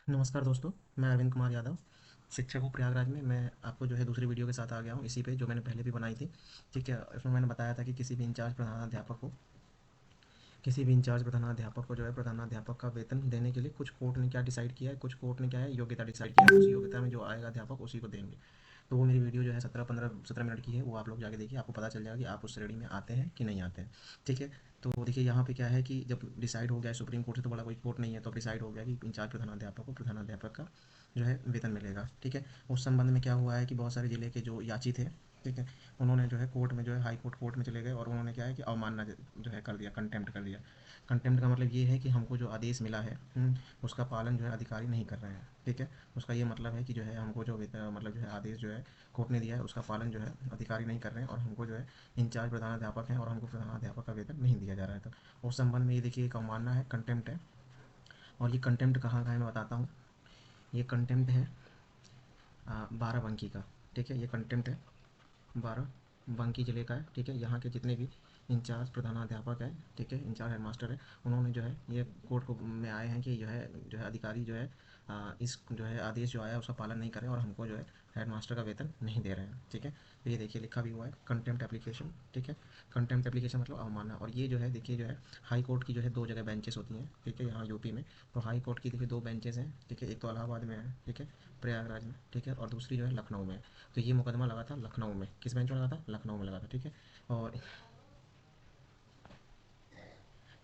नमस्कार दोस्तों, मैं अरविंद कुमार यादव, शिक्षक हूँ प्रयागराज में। मैं आपको जो है दूसरी वीडियो के साथ आ गया हूँ, इसी पे जो मैंने पहले भी बनाई थी। ठीक है, इसमें मैंने बताया था कि किसी भी इंचार्ज प्रधानाध्यापक को जो है प्रधानाध्यापक का वेतन देने के लिए कुछ कोर्ट ने क्या डिसाइड किया है, कुछ कोर्ट ने क्या है योग्यता डिसाइड किया है, उसी योग्यता में जो आएगा अध्यापक उसी को देंगे। तो वो मेरी वीडियो जो है 17 मिनट की है, वो आप लोग जाके देखिए, आपको पता चल जाएगा कि आप उस श्रेणी में आते हैं कि नहीं आते हैं। ठीक है, तो देखिए यहाँ पे क्या है कि जब डिसाइड हो गया है सुप्रीम कोर्ट से, तो बड़ा कोई कोर्ट नहीं है, तो अब डिसाइड हो गया कि इंचार्ज प्रधानाध्यापक को प्रधानाध्यापक का जो है वेतन मिलेगा। ठीक है, उस संबंध में क्या हुआ है कि बहुत सारे ज़िले के जो याची थे, ठीक है, उन्होंने जो है कोर्ट में जो है हाई कोर्ट में चले गए, और उन्होंने क्या है कि अवमानना जो है कर दिया, कंटेम्प्ट कर दिया। कंटेम्प्ट का मतलब ये है कि हमको जो आदेश मिला है, उसका पालन जो है अधिकारी नहीं कर रहे हैं। ठीक है, उसका ये मतलब है कि जो है हमको जो मतलब जो है आदेश जो है कोर्ट ने दिया है, उसका पालन जो है अधिकारी नहीं कर रहे हैं, और हमको जो है इंचार्ज प्रधानाध्यापक हैं और हमको प्रधानाध्यापक का वेतन नहीं दिया जा रहा है। तो उस संबंध में ये देखिए एक अवमानना है, कंटेम्प्ट है। और ये कंटेम्प्ट कहाँ का है मैं बताता हूँ। ये कंटेम्प्ट है बाराबंकी का। ठीक है, ये कंटेम्प्ट है बाराबंकी ज़िले का है। ठीक है, यहाँ के जितने भी इंचार्ज प्रधानाध्यापक है, ठीक है, इंचार्ज हेडमास्टर है, उन्होंने जो है ये कोर्ट को में आए हैं कि जो है अधिकारी जो है इस जो है आदेश जो आया है उसका पालन नहीं करें, और हमको जो है हेडमास्टर का वेतन नहीं दे रहे हैं। ठीक है, तो ये देखिए लिखा भी हुआ है कंटेम्प्ट एप्लीकेशन। ठीक है, कंटेम्प्ट एप्लीकेशन मतलब अवमानना। और ये जो है देखिए जो है हाई कोर्ट की जो है दो जगह बेंचेस होती हैं। ठीक है, यहाँ यूपी में तो हाई कोर्ट की देखिए दो बेंचेस हैं। ठीक है, एक तो इलाहाबाद में है, ठीक है, प्रयागराज में। ठीक है, और दूसरी जो है लखनऊ में है। तो ये मुकदमा लगा था लखनऊ में। किस बेंच में लगा था? लखनऊ में लगा था। ठीक है, और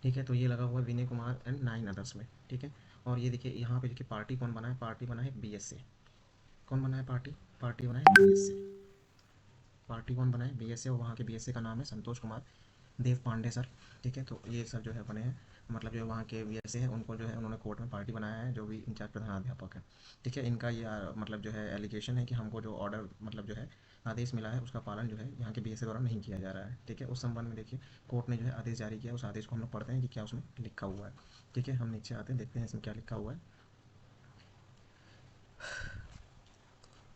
ठीक है, तो ये लगा हुआ है विनय कुमार एंड 9 अदर्स में। ठीक है, और ये देखिए यहाँ पे देखिए पार्टी कौन बना है, पार्टी बना है बी एस से। कौन बना है पार्टी? पार्टी बना है बी एस से। पार्टी कौन बना है? बी एस से, और वहाँ के बी एस से का नाम है संतोष कुमार देव पांडे सर। ठीक है, तो ये सर जो है बने हैं, मतलब जो वहाँ के बी एस से है, उनको जो है उन्होंने कोर्ट में पार्टी बनाया है, जो भी इंचार्ज प्रधानाध्यापक है। ठीक है, इनका ये मतलब जो है एलिगेशन है कि हमको जो ऑर्डर मतलब जो है आदेश मिला है उसका पालन जो है यहाँ के बी एस से द्वारा नहीं किया जा रहा है। ठीक है, उस संबंध में देखिए कोर्ट ने जो है आदेश जारी किया, उस आदेश को हम लोग पढ़ते हैं कि क्या उसमें लिखा हुआ है। ठीक है, हम नीचे आते हैं, देखते हैं इसमें क्या लिखा हुआ है।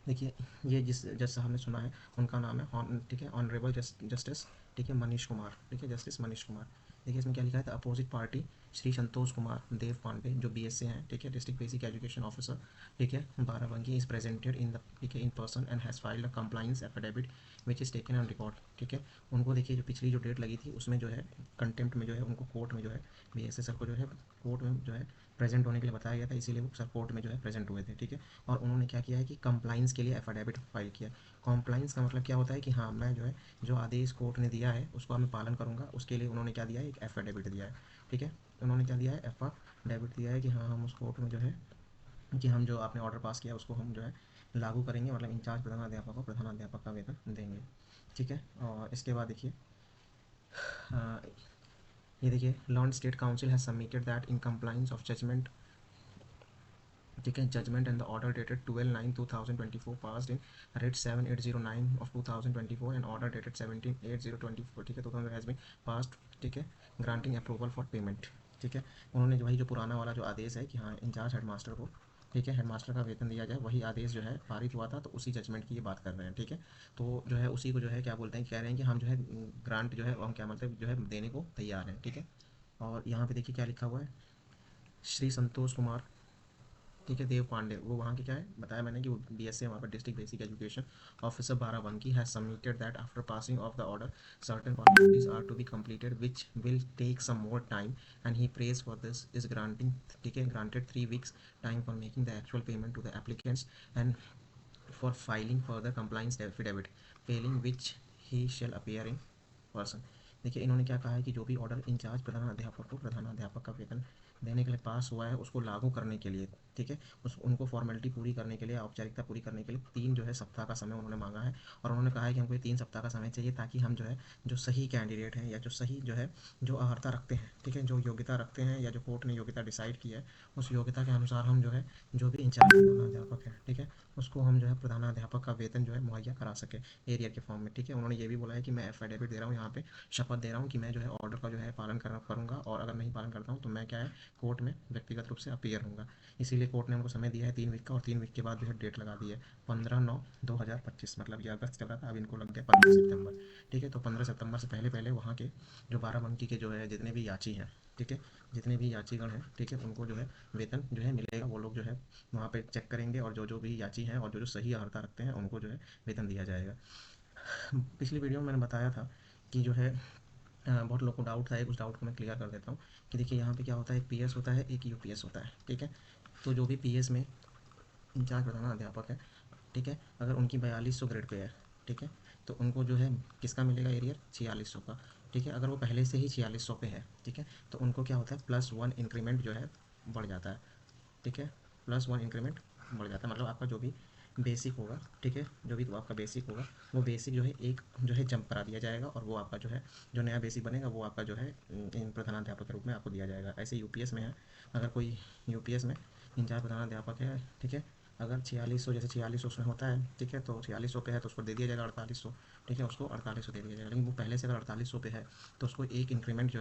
देखिए, ये जिस जज साहब ने सुना है उनका नाम है ठीक है, ऑनरेबल जस्टिस, ठीक है, मनीष कुमार। ठीक है, जस्टिस मनीष कुमार। देखिए इसमें क्या लिखा है, the opposite party Shri Santosh Kumar देव पांडे जो बी एस से हैं, ठीक है, डिस्ट्रिक्ट बेसिक एजुकेशन ऑफिसर, ठीक है, Barabanki is presented in the, ठीक है, in person and has filed a compliance affidavit which is taken on record. ठीक है, उनको देखिए जो पिछली जो डेट लगी थी उसमें जो है कंटेम्प्ट में जो है उनको कोर्ट में जो है बी एस से सर को जो है कोर्ट में जो है प्रेजेंट होने के लिए बताया गया था, इसीलिए वो सर कोर्ट में जो है प्रेजेंट हुए थे। ठीक है, और उन्होंने क्या किया है कि कंप्लाइंस के लिए एफिडेविट फाइल किया। कंप्लाइंस का मतलब क्या होता है कि हाँ मैं जो है जो आदेश कोर्ट ने दिया है उसको मैं पालन करूँगा, उसके लिए उन्होंने क्या दिया है, एक एफिडेविट दिया है। ठीक है, उन्होंने क्या दिया है, एफिडेविट दिया है कि हाँ हम उस कोर्ट में जो है कि हम जो आपने ऑर्डर पास किया उसको हम जो है लागू करेंगे, मतलब इंचार्ज प्रधानाध्यापक को प्रधानाध्यापक का वेतन देंगे। ठीक है, और इसके बाद देखिए ये देखिए learned state counsel has submitted that in compliance of judgment, ठीक है, judgment and the order dated 12/9/2024 passed in writ 7809 of 2024 and order dated 17/8/024, ठीक है, 2000 हैज़ बीन पास्ड। ठीक है, ग्रांटिंग अप्रूवल फॉर पेमेंट। ठीक है, उन्होंने जो वही जो पुराना वाला जो आदेश है कि हाँ इंचार्ज हेडमास्टर को, ठीक है, हेडमास्टर का वेतन दिया जाए, वही आदेश जो है पारित हुआ था, तो उसी जजमेंट की ये बात कर रहे हैं। ठीक है, तो जो है उसी को जो है क्या बोलते हैं, कह रहे हैं कि हम जो है ग्रांट जो है हम क्या मतलब जो है देने को तैयार हैं। ठीक है, और यहाँ पे देखिए क्या लिखा हुआ है, श्री संतोष कुमार, ठीक है, देव पांडे, वो वहाँ के क्या है बताया मैंने कि वो बी एस से वहाँ पर district basic education officer Barabanki has submitted that after passing of the order certain formalities are to be completed which will take some more time and he prays for this is granting, ठीक है, granted 3 weeks time for making the actual payment to the applicants and for filing further compliance affidavit, failing which he shall appear in person। देखिए इन्होंने क्या कहा है कि जो भी ऑर्डर इंचार्ज प्रधानाध्यापक को प्रधानाध्यापक का वेतन देने के लिए पास हुआ है उसको लागू करने के लिए, ठीक है, उस उनको फॉर्मेलिटी पूरी करने के लिए, औपचारिकता पूरी करने के लिए 3 जो है सप्ताह का समय उन्होंने मांगा है। और उन्होंने कहा है कि हमको ये 3 सप्ताह का समय चाहिए ताकि हम जो है जो सही कैंडिडेट हैं या जो सही जो है जो अर्हता रखते हैं, ठीक है, जो योग्यता रखते हैं या जो कोर्ट ने योग्यता डिसाइड की है उस योग्यता के अनुसार हम जो है जो भी इंचार्ज प्रधानाध्यापक है, ठीक है, उसको हम जो है प्रधानाध्यापक का वेतन जो है मुहैया करा सके एरियर के फॉर्म में। ठीक है, उन्होंने ये भी बोला है कि मैं एफिडेविट दे रहा हूँ यहाँ पे, शपथ शपथ दे रहा हूँ कि मैं जो है ऑर्डर का जो है पालन करूँगा, और अगर नहीं पालन करता हूँ तो मैं क्या है कोर्ट में व्यक्तिगत रूप से अपीयर होऊंगा। इसीलिए कोर्ट ने हमको समय दिया है 3 वीक का, और 3 वीक के बाद जो है डेट लगा दी है 15/9/2025, मतलब ये अगस्त चल रहा था, अब इनको लग गया 15 सितंबर। ठीक है, तो 15 सितंबर से पहले पहले वहाँ के जो बाराबंकी के जो है जितने भी याची हैं, ठीक है, जितने भी याचीगण हैं, ठीक है, उनको जो है वेतन जो है मिलेगा। वो लोग जो है वहाँ पे चेक करेंगे, और जो जो भी याची हैं और जो जो सही अर्हता रखते हैं उनको जो है वेतन दिया जाएगा। पिछली वीडियो में मैंने बताया था कि जो है बहुत लोग को डाउट था, उस डाउट को मैं क्लियर कर देता हूँ कि देखिए यहाँ पे क्या होता है, एक पीएस होता है, एक यूपीएस होता है। ठीक है, तो जो भी पीएस में इंचार्ज प्रधानाध्यापक है, ठीक है, अगर उनकी 4200 ग्रेड पे है, ठीक है, तो उनको जो है किसका मिलेगा एरियर 4600 का। ठीक है, अगर वो पहले से ही 4600 पे है, ठीक है, तो उनको क्या होता है +1 इंक्रीमेंट जो है बढ़ जाता है। ठीक है, +1 इंक्रीमेंट बढ़ जाता है, मतलब आपका जो भी बेसिक होगा, ठीक है, जो भी तो आपका बेसिक होगा वो बेसिक जो है एक जो है जंप करा दिया जाएगा, और वो आपका जो है जो नया बेसिक बनेगा वो आपका जो है इन प्रधानाध्यापक के रूप में आपको दिया जाएगा। ऐसे यूपीएस में है, अगर कोई यूपीएस में इंचार्ज प्रधानाध्यापक है, ठीक है, अगर 4600, जैसे 4600 उसमें होता है, ठीक है, तो 4600 पे है तो उसको दे दिया जाएगा 4800। ठीक है, उसको 4800 दे दिया जाएगा, लेकिन वो पहले से अगर 4800 पे है तो उसको एक इंक्रीमेंट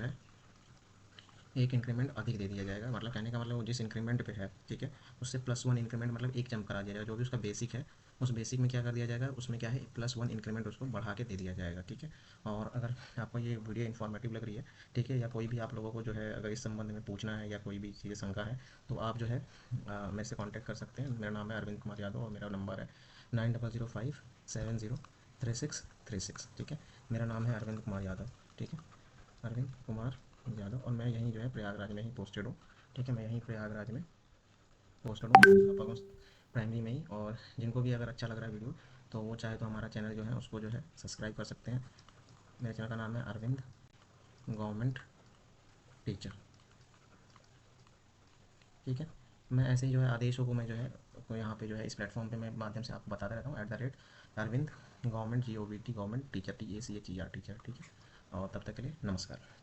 अधिक दे दिया जाएगा। मतलब कहने का मतलब वो जिस इंक्रीमेंट पे है, ठीक है, उससे +1 इंक्रीमेंट मतलब एक जंप करा दिया जाएगा। जो भी उसका बेसिक है उस बेसिक में क्या कर दिया जाएगा, उसमें क्या है +1 इंक्रीमेंट उसको बढ़ा के दे दिया जाएगा। ठीक है, और अगर आपको ये वीडियो इन्फॉर्मेटिव लग रही है, ठीक है, या कोई भी आप लोगों को जो है अगर इस संबंध में पूछना है या कोई भी चीज़ें शंका है, तो आप जो है मेरे से कॉन्टैक्ट कर सकते हैं। मेरा नाम है अरविंद कुमार यादव, और मेरा नंबर है 9005703636। ठीक है, मेरा नाम है अरविंद कुमार यादव। ठीक है, अरविंद कुमार यादव, और मैं यहीं जो है प्रयागराज में ही पोस्टेड हूँ। ठीक है, मैं यहीं प्रयागराज में पोस्टेड हूँ अपागम प्राइमरी में ही। और जिनको भी अगर अच्छा लग रहा है वीडियो, तो वो चाहे तो हमारा चैनल जो है उसको जो है सब्सक्राइब कर सकते हैं। मेरे चैनल का नाम है अरविंद गवर्नमेंट टीचर। ठीक है, मैं ऐसे ही जो है आदेशों को मैं जो है तो यहाँ पे जो है इस प्लेटफॉर्म पे मैं माध्यम से आपको बताता रहता हूँ @Arvind government GOVT government teacher TACHER teacher. ठीक है, और तब तक के लिए नमस्कार।